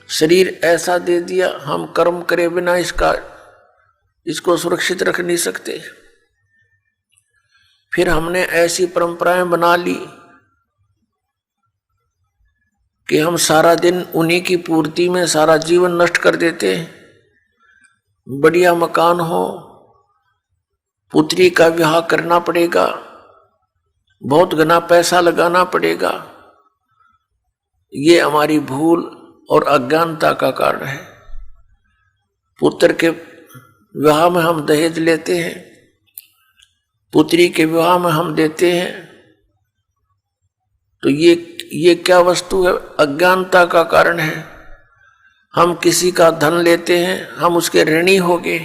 शरीर ऐसा दे दिया, हम कर्म करे बिना इसको सुरक्षित रख नहीं सकते। फिर हमने ऐसी परंपराएं बना ली कि हम सारा दिन उन्हीं की पूर्ति में सारा जीवन नष्ट कर देते। बढ़िया मकान हो, पुत्री का विवाह करना पड़ेगा, बहुत घना पैसा लगाना पड़ेगा। ये हमारी भूल और अज्ञानता का कारण है। पुत्र के विवाह में हम दहेज लेते हैं, पुत्री के विवाह में हम देते हैं, तो ये क्या वस्तु है? अज्ञानता का कारण है। हम किसी का धन लेते हैं, हम उसके ऋणी हो गए,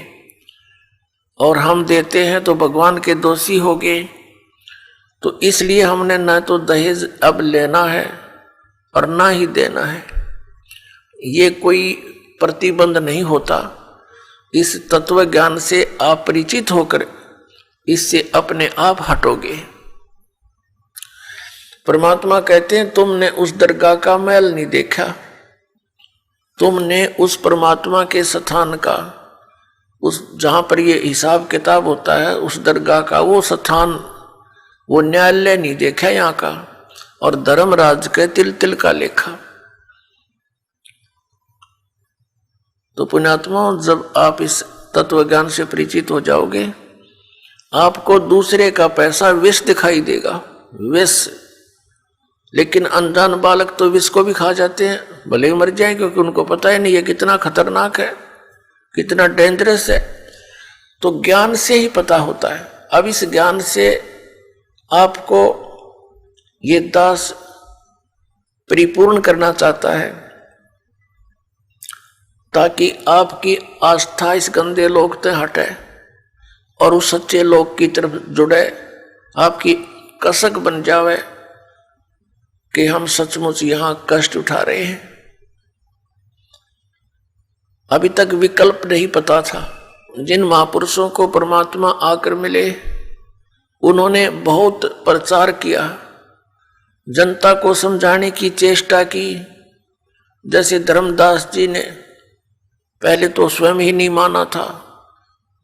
और हम देते हैं तो भगवान के दोषी हो गए। तो इसलिए हमने न तो दहेज अब लेना है और ना ही देना है। ये कोई प्रतिबंध नहीं होता। इस तत्व ज्ञान से आप परिचित होकर इससे अपने आप हटोगे। परमात्मा कहते हैं तुमने उस दरगाह का मैल नहीं देखा, तुमने उस परमात्मा के स्थान का, उस जहां पर ये हिसाब किताब होता है, उस दरगाह का वो स्थान, वो न्यायालय नहीं देखा यहाँ का, और धर्मराज के तिल तिल का लेखा। तो पुण्यात्मा, जब आप इस तत्व ज्ञान से परिचित हो जाओगे, आपको दूसरे का पैसा विष दिखाई देगा, विष। लेकिन अनजान बालक तो विष को भी खा जाते हैं, भले ही मर जाए, क्योंकि उनको पता ही नहीं है कितना खतरनाक है, कितना डेंजरस है। तो ज्ञान से ही पता होता है। अब इस ज्ञान से आपको ये दास परिपूर्ण करना चाहता है, ताकि आपकी आस्था इस गंदे लोक से हटे और उस सच्चे लोक की तरफ जुड़े, आपकी कसक बन जावे कि हम सचमुच यहां कष्ट उठा रहे हैं। अभी तक विकल्प नहीं पता था। जिन महापुरुषों को परमात्मा आकर मिले, उन्होंने बहुत प्रचार किया, जनता को समझाने की चेष्टा की। जैसे धर्मदास जी ने पहले तो स्वयं ही नहीं माना था,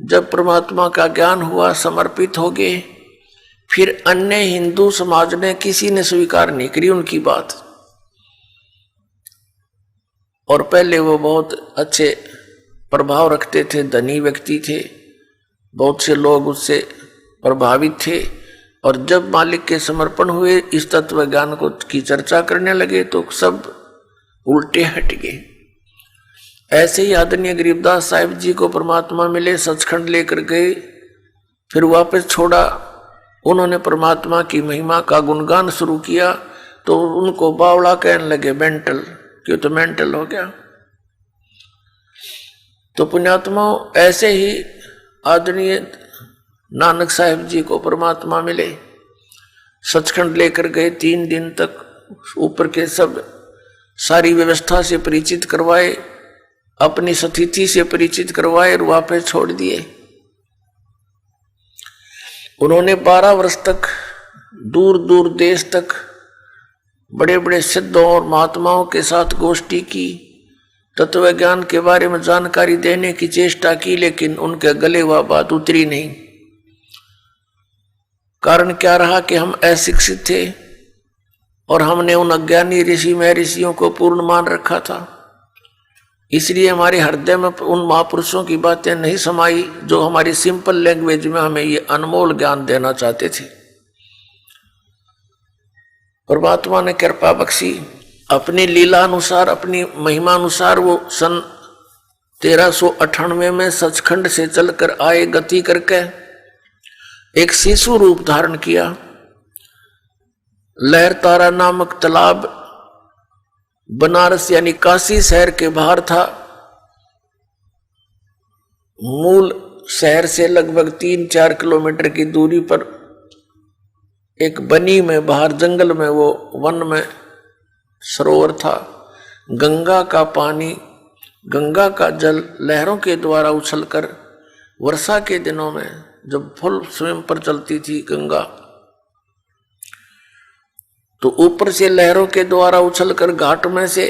जब परमात्मा का ज्ञान हुआ, समर्पित हो गए, फिर अन्य हिंदू समाज ने किसी ने स्वीकार नहीं करी उनकी बात। और पहले वो बहुत अच्छे प्रभाव रखते थे, धनी व्यक्ति थे, बहुत से लोग उससे प्रभावित थे। और जब मालिक के समर्पण हुए, इस तत्व ज्ञान को की चर्चा करने लगे, तो सब उल्टे हट गए। ऐसे ही आदरणीय गरीबदास साहिब जी को परमात्मा मिले, सचखंड लेकर गए, फिर वापस छोड़ा। उन्होंने परमात्मा की महिमा का गुणगान शुरू किया, तो उनको बावड़ा कहने लगे, मेंटल, क्यों? तो मेंटल हो गया। तो पुण्यात्मा, ऐसे ही आदरणीय नानक साहिब जी को परमात्मा मिले, सचखंड लेकर गए, 3 दिन तक ऊपर के सब सारी व्यवस्था से परिचित करवाए, अपनी स्थिति से परिचित करवाए और वापस छोड़ दिए। उन्होंने 12 वर्ष तक दूर दूर देश तक बड़े बड़े सिद्धों और महात्माओं के साथ गोष्ठी की, तत्व ज्ञान के बारे में जानकारी देने की चेष्टा की, लेकिन उनके गले वह बात उतरी नहीं। कारण क्या रहा कि हम अशिक्षित थे और हमने उन अज्ञानी ऋषि महर्षियों को पूर्ण मान रखा था। इसलिए हमारे हृदय में उन महापुरुषों की बातें नहीं समाई, जो हमारी सिंपल लैंग्वेज में हमें ये अनमोल ज्ञान देना चाहते थे। परमात्मा ने कृपा बख्शी, अपनी लीला अनुसार, अपनी महिमा अनुसार वो सन 1398 में सचखंड से चलकर आए, गति करके एक शिशु रूप धारण किया। लहर तारा नामक तालाब बनारस यानी काशी शहर के बाहर था। मूल शहर से लगभग 3-4 किलोमीटर की दूरी पर एक बनी में, बाहर जंगल में, वो वन में सरोवर था। गंगा का पानी, गंगा का जल लहरों के द्वारा उछलकर वर्षा के दिनों में जब फुल स्वयं पर चलती थी गंगा, तो ऊपर से लहरों के द्वारा उछलकर घाट में से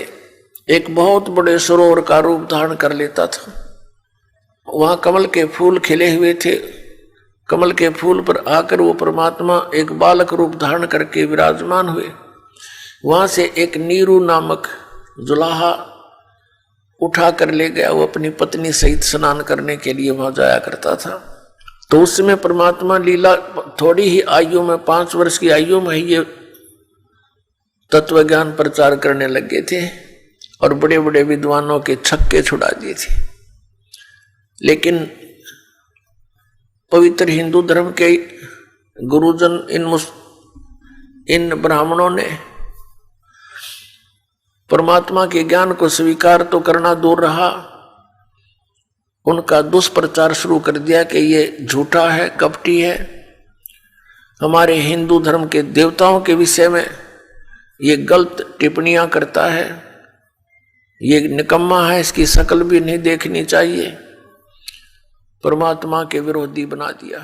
एक बहुत बड़े सरोवर का रूप धारण कर लेता था। वहां कमल के फूल खिले हुए थे। कमल के फूल पर आकर वो परमात्मा एक बालक रूप धारण करके विराजमान हुए। वहां से एक नीरू नामक जुलाहा उठा कर ले गया। वो अपनी पत्नी सहित स्नान करने के लिए वहां जाया करता था। तो उस समय परमात्मा लीला थोड़ी ही आयु में, 5 वर्ष की आयु में ही ये तत्व ज्ञान प्रचार करने लगे थे और बड़े बड़े विद्वानों के छक्के छुड़ा दिए थे। लेकिन पवित्र हिंदू धर्म के गुरुजन इन ब्राह्मणों ने परमात्मा के ज्ञान को स्वीकार तो करना दूर रहा, उनका दुष्प्रचार शुरू कर दिया कि ये झूठा है, कपटी है, हमारे हिंदू धर्म के देवताओं के विषय में ये गलत टिप्पणियां करता है, ये निकम्मा है, इसकी शक्ल भी नहीं देखनी चाहिए। परमात्मा के विरोधी बना दिया।